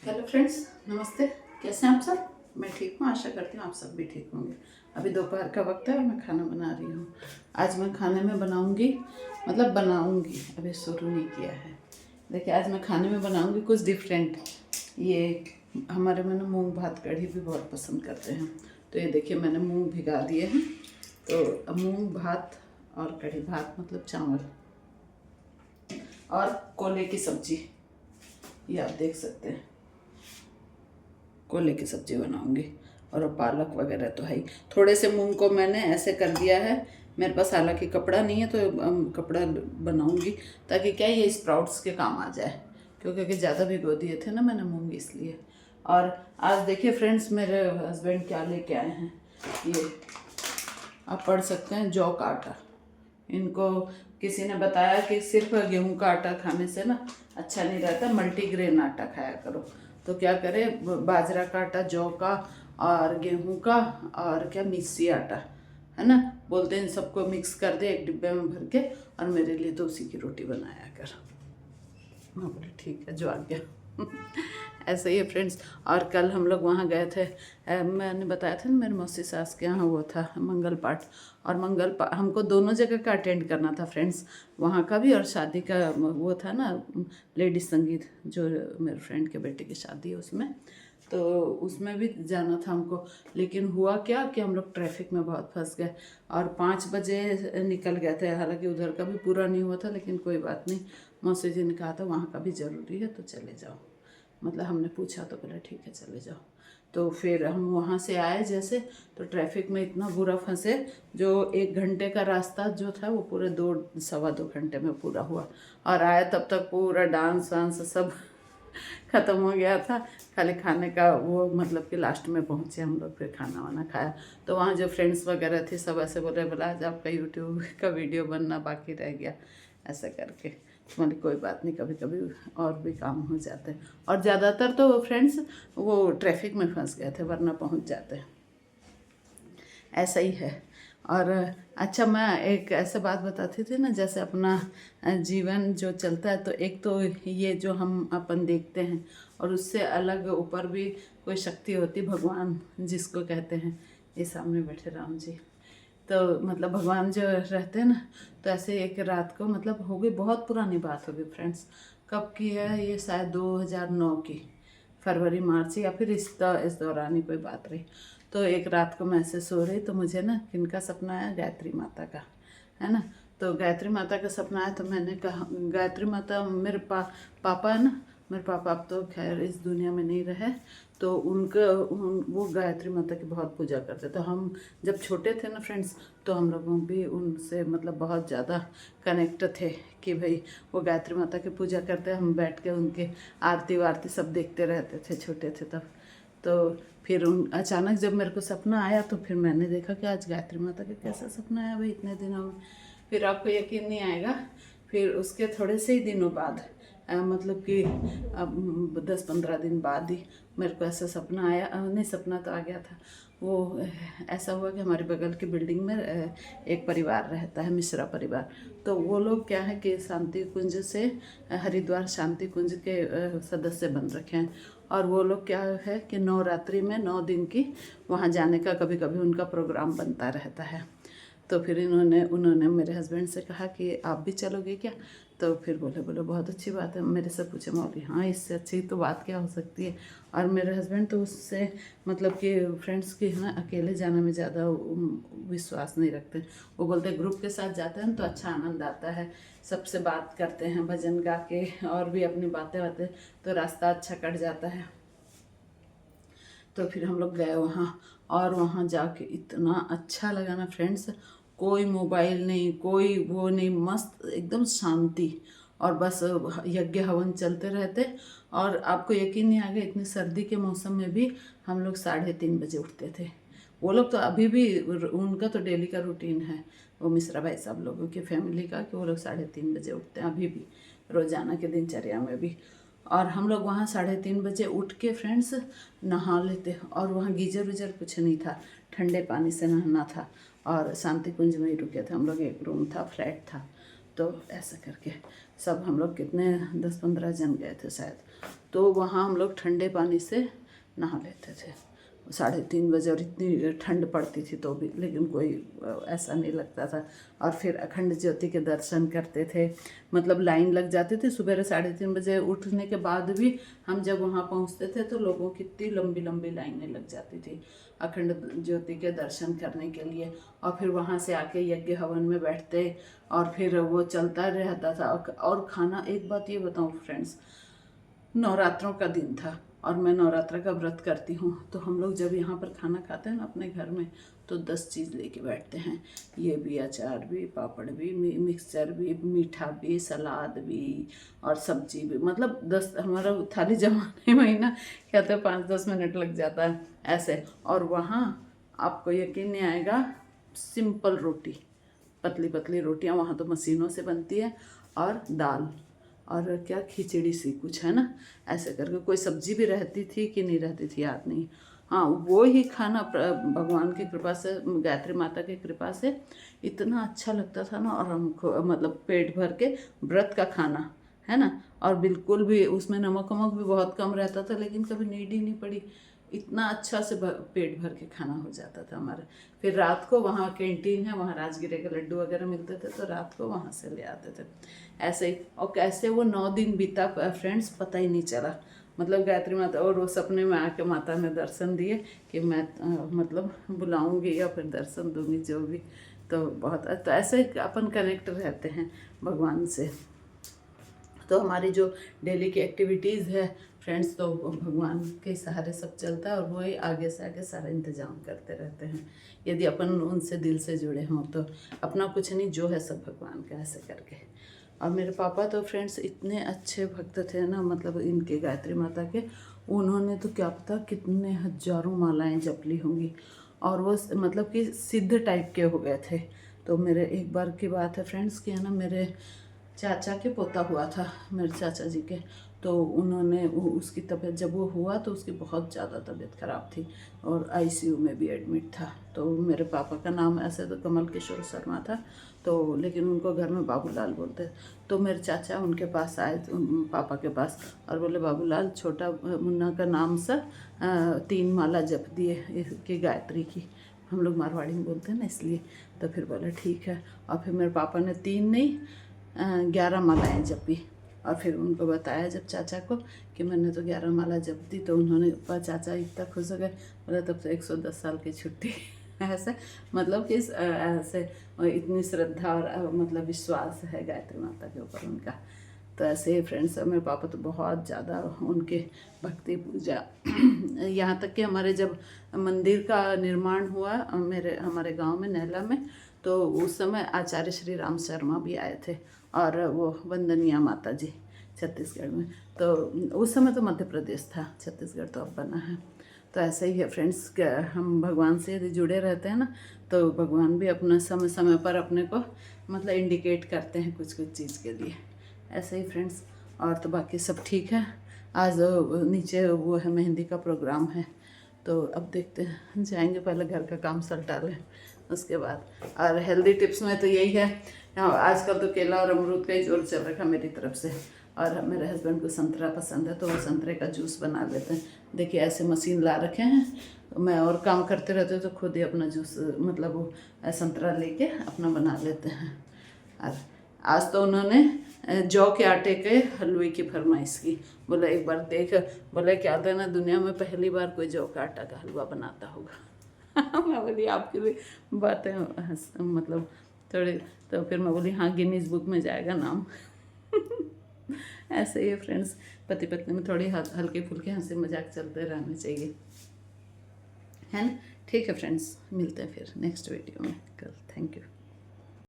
Hello friends, नमस्ते। कैसे हैं आप सब? मैं ठीक हूँ, आशा करती हूँ आप सब भी ठीक होंगे। अभी दोपहर का वक्त है और मैं खाना बना रही हूँ। आज मैं खाने में बनाऊँगी, अभी शुरू नहीं किया है। देखिए, आज मैं खाने में बनाऊँगी कुछ डिफरेंट। ये हमारे में ना मूँग भात कढ़ी भी बहुत पसंद करते हैं। तो ये देखिए, मैंने मूँग भिगा दिए हैं। तो अब मूँग भात और कढ़ी, भात मतलब चावल, और कोले की सब्जी, ये आप देख सकते हैं। कोले की सब्जी बनाऊंगी। और अब पालक वगैरह तो है ही। थोड़े से मूंग को मैंने ऐसे कर दिया है। मेरे पास हालांकि कपड़ा नहीं है, तो कपड़ा बनाऊंगी ताकि क्या ये स्प्राउट्स के काम आ जाए, क्योंकि ज़्यादा भिगो दिए थे ना मैंने मूंग, इसलिए। और आज देखिए फ्रेंड्स, मेरे हस्बैंड क्या लेके आए हैं। ये आप पढ़ सकते हैं, जौ का आटा। इनको किसी ने बताया कि सिर्फ गेहूं का आटा खाने से ना अच्छा नहीं रहता, मल्टीग्रेन आटा खाया करो। तो क्या करें, बाजरा का आटा, जौ का और गेहूं का और क्या मिक्सी आटा है ना, बोलते हैं इन सबको मिक्स कर दे एक डिब्बे में भर के, और मेरे लिए तो उसी की रोटी बनाया कर। मैं बोले ठीक है, जो आ गया। ऐसे ही है फ्रेंड्स। और कल हम लोग वहाँ गए थे, मैंने बताया था ना, मेरे मौसी सास के यहाँ वो था मंगल पाठ। और हमको दोनों जगह का अटेंड करना था फ्रेंड्स, वहाँ का भी और शादी का वो था ना, लेडीज संगीत, जो मेरे फ्रेंड के बेटे की शादी है उसमें। तो उसमें भी जाना था हमको। लेकिन हुआ क्या कि हम लोग ट्रैफिक में बहुत फंस गए और 5 बजे निकल गए थे। हालांकि उधर का भी पूरा नहीं हुआ था, लेकिन कोई बात नहीं, मौसी जी ने कहा था वहाँ का भी ज़रूरी है तो चले जाओ। मतलब हमने पूछा तो बोला ठीक है चले जाओ। तो फिर हम वहाँ से आए जैसे, तो ट्रैफिक में इतना बुरा फंसे, जो 1 घंटे का रास्ता जो था वो पूरे 2 सवा 2 घंटे में पूरा हुआ। और आए तब तक पूरा डांस वांस सब ख़त्म हो गया था। खाली खाने का वो, मतलब कि लास्ट में पहुँचे हम लोग, फिर खाना वाना खाया। तो वहाँ जो फ्रेंड्स वगैरह थे सब ऐसे बोले, बोला आज आपका यूट्यूब का वीडियो बनना बाकी रह गया, ऐसा करके। मतलब कोई बात नहीं, कभी कभी और भी काम हो जाते हैं। और ज़्यादातर तो फ्रेंड्स वो ट्रैफिक में फंस गए थे, वरना पहुँच जाते हैं। ऐसा ही है। और अच्छा, मैं एक ऐसे बात बताती थी ना, जैसे अपना जीवन जो चलता है, तो एक तो ये जो हम अपन देखते हैं, और उससे अलग ऊपर भी कोई शक्ति होती, भगवान जिसको कहते हैं। ये सामने बैठे राम जी, तो मतलब भगवान जो रहते हैं ना, तो ऐसे एक रात को, मतलब हो गई बहुत पुरानी बात होगी फ्रेंड्स। कब की है ये? शायद 2009 की, फरवरी मार्च, या फिर इस दौरान ही कोई बात रही। तो एक रात को मैं ऐसे सो रही, तो मुझे ना किनका सपना आया, गायत्री माता का, है ना। तो गायत्री माता का सपना आया, तो मैंने कहा, गायत्री माता मेरे पापा है ना, मेरे पापा अब तो खैर इस दुनिया में नहीं रहे। तो वो गायत्री माता की बहुत पूजा करते। तो हम जब छोटे थे ना फ्रेंड्स, तो हम लोगों भी उनसे मतलब बहुत ज़्यादा कनेक्ट थे कि भाई वो गायत्री माता की पूजा करते, हम बैठ के उनके आरती वारती सब देखते रहते थे, छोटे थे तब। तो फिर अचानक जब मेरे को सपना आया, तो फिर मैंने देखा कि आज गायत्री माता का कैसा सपना आया भाई इतने दिनों में। फिर आपको यकीन नहीं आएगा, फिर उसके थोड़े से ही दिनों बाद, मतलब कि अब 10-15 दिन बाद ही मेरे को ऐसा सपना आया। नहीं, सपना तो आ गया था। वो ऐसा हुआ कि हमारे बगल की बिल्डिंग में एक परिवार रहता है, मिश्रा परिवार। तो वो लोग क्या है कि शांति कुंज से, हरिद्वार शांति कुंज के सदस्य बन रखे हैं। और वो लोग क्या है कि नवरात्रि में 9 दिन की वहाँ जाने का कभी कभी उनका प्रोग्राम बनता रहता है। तो फिर उन्होंने मेरे हस्बैंड से कहा कि आप भी चलोगे क्या? तो फिर बोले बहुत अच्छी बात है। मेरे से पूछे मौली, हाँ इससे अच्छी तो बात क्या हो सकती है। और मेरे हस्बैंड तो उससे मतलब कि फ्रेंड्स के यहाँ अकेले जाने में ज़्यादा विश्वास नहीं रखते। वो बोलते ग्रुप के साथ जाते हैं तो अच्छा आनंद आता है, सबसे बात करते हैं भजन गा के, और भी अपनी बातें बातें, तो रास्ता अच्छा कट जाता है। तो फिर हम लोग गए वहाँ, और वहाँ जाके इतना अच्छा लगा ना फ्रेंड्स। कोई मोबाइल नहीं, कोई वो नहीं, मस्त एकदम शांति। और बस यज्ञ हवन चलते रहते। और आपको यकीन नहीं आएगा, इतनी सर्दी के मौसम में भी हम लोग 3:30 बजे उठते थे। वो लोग तो अभी भी, उनका तो डेली का रूटीन है, वो मिश्रा भाई साहब लोगों की फैमिली का, कि वो लोग 3:30 बजे उठते हैं अभी भी, रोज़ाना के दिनचर्या में भी। और हम लोग वहाँ 3:30 बजे उठ के फ्रेंड्स नहा लेते। और वहाँ गीजर वीजर कुछ नहीं था, ठंडे पानी से नहाना था। और शांति कुंज में ही रुके थे हम लोग, एक रूम था, फ्लैट था। तो ऐसा करके सब हम लोग कितने 10-15 जन गए थे शायद। तो वहाँ हम लोग ठंडे पानी से नहा लेते थे 3:30 बजे, और इतनी ठंड पड़ती थी तो भी, लेकिन कोई ऐसा नहीं लगता था। और फिर अखंड ज्योति के दर्शन करते थे, मतलब लाइन लग जाती थी सुबह 3:30 बजे उठने के बाद भी। हम जब वहाँ पहुँचते थे तो लोगों की इतनी लंबी लंबी लाइनें लग जाती थी अखंड ज्योति के दर्शन करने के लिए। और फिर वहाँ से आके यज्ञ हवन में बैठते और फिर वो चलता रहता था। और खाना, एक बात ये बताऊँ फ्रेंड्स, नवरात्रों का दिन था और मैं नवरात्र का व्रत करती हूँ, तो हम लोग जब यहाँ पर खाना खाते हैं ना अपने घर में, तो 10 चीज़ लेके बैठते हैं। ये भी, अचार भी, पापड़ भी, मिक्सचर भी, मीठा भी, सलाद भी और सब्जी भी, मतलब 10। हमारा थाली जमाने में ही ना क्या तो 5-10 मिनट लग जाता है ऐसे। और वहाँ आपको यकीन नहीं आएगा, सिंपल रोटी, पतली पतली रोटियाँ वहाँ तो मशीनों से बनती है, और दाल और क्या खिचड़ी सी कुछ है ना, ऐसे करके। कोई सब्जी भी रहती थी कि नहीं रहती थी याद नहीं। हाँ, वो ही खाना भगवान की कृपा से, गायत्री माता की कृपा से इतना अच्छा लगता था ना। और हमको मतलब पेट भर के व्रत का खाना है ना, और बिल्कुल भी उसमें नमक वमक भी बहुत कम रहता था, लेकिन कभी नीड ही नहीं पड़ी। इतना अच्छा से पेट भर के खाना हो जाता था हमारा। फिर रात को वहाँ कैंटीन है, वहाँ राजगिरे के लड्डू वगैरह मिलते थे, तो रात को वहाँ से ले आते थे ऐसे ही। और कैसे वो 9 दिन बीता फ्रेंड्स, पता ही नहीं चला। मतलब गायत्री माता, और वो सपने में आके माता ने दर्शन दिए कि मैं मतलब बुलाऊंगी या फिर दर्शन दूंगी जो भी। तो बहुत, तो ऐसे अपन कनेक्ट रहते हैं भगवान से। तो हमारी जो डेली की एक्टिविटीज़ है फ्रेंड्स, तो भगवान के सहारे सब चलता है, और वो ही आगे से आगे सारा इंतजाम करते रहते हैं। यदि अपन उनसे दिल से जुड़े हों तो अपना कुछ नहीं, जो है सब भगवान का, ऐसे करके। और मेरे पापा तो फ्रेंड्स इतने अच्छे भक्त थे ना, मतलब इनके गायत्री माता के, उन्होंने तो क्या पता कितने हजारों मालाएं जप ली होंगी, और वो मतलब कि सिद्ध टाइप के हो गए थे। तो मेरे एक बार की बात है फ्रेंड्स कि है ना, मेरे चाचा के पोता हुआ था, मेरे चाचा जी के। तो उन्होंने उसकी तबीयत, जब वो हुआ तो उसकी बहुत ज़्यादा तबीयत ख़राब थी और आईसीयू में भी एडमिट था। तो मेरे पापा का नाम ऐसे तो कमल किशोर शर्मा था, तो लेकिन उनको घर में बाबूलाल बोलते। तो मेरे चाचा उनके पास आए, पापा के पास, और बोले बाबूलाल छोटा मुन्ना का नाम सा 3 माला जप दिए कि गायत्री की, हम लोग मारवाड़ी में बोलते हैं ना इसलिए। तो फिर बोला ठीक है। और फिर मेरे पापा ने 3 नहीं 11 मालाएँ जपी। और फिर उनको बताया जब चाचा को कि मैंने तो 11 माला जप दी, तो उन्होंने, चाचा इतना खुश हो गए, बोले तब तो 110 साल की छुट्टी ऐसे, मतलब कि ऐसे इतनी श्रद्धा और मतलब विश्वास है गायत्री माता के ऊपर उनका। तो ऐसे ही फ्रेंड्स, मेरे पापा तो बहुत ज़्यादा उनके भक्ति पूजा यहाँ तक कि हमारे जब मंदिर का निर्माण हुआ हमारे गांव में नैला में, तो उस समय आचार्य श्री राम शर्मा भी आए थे, और वो वंदनिया माता जी छत्तीसगढ़ में। तो उस समय तो मध्य प्रदेश था, छत्तीसगढ़ तो अब बना है। तो ऐसे ही है फ्रेंड्स, हम भगवान से यदि जुड़े रहते हैं ना, तो भगवान भी अपना समय समय पर अपने को मतलब इंडिकेट करते हैं कुछ कुछ चीज़ के लिए। ऐसे ही फ्रेंड्स, और तो बाकी सब ठीक है। आज नीचे वो है मेहंदी का प्रोग्राम है, तो अब देखते हैं, जाएंगे, पहले घर का काम सलटा लें उसके बाद। और हेल्दी टिप्स में तो यही है, आजकल तो केला और अमरूद का ही जोर चल रखा मेरी तरफ से। और मेरे हस्बैंड को संतरा पसंद है, तो वो संतरे का जूस बना लेते हैं। देखिए ऐसे मशीन ला रखे हैं, मैं और काम करते रहते तो खुद ही अपना जूस मतलब वो संतरा लेके अपना बना लेते हैं। और आज तो उन्होंने जौ के आटे के हलवे की फरमाइश की। बोला एक बार देख, बोले क्या देना, दुनिया में पहली बार कोई जौ का आटा का हलवा बनाता होगा। मैं बोली आपकी भी बातें मतलब थोड़ी, तो फिर मैं बोली हाँ, गिनीज बुक में जाएगा नाम। ऐसे ही फ्रेंड्स, पति पत्नी में थोड़ी हल्के फुल्के हंसी मजाक चलते रहने चाहिए, है ना। ठीक है फ्रेंड्स, मिलते हैं फिर नेक्स्ट वीडियो में कल। Thank you.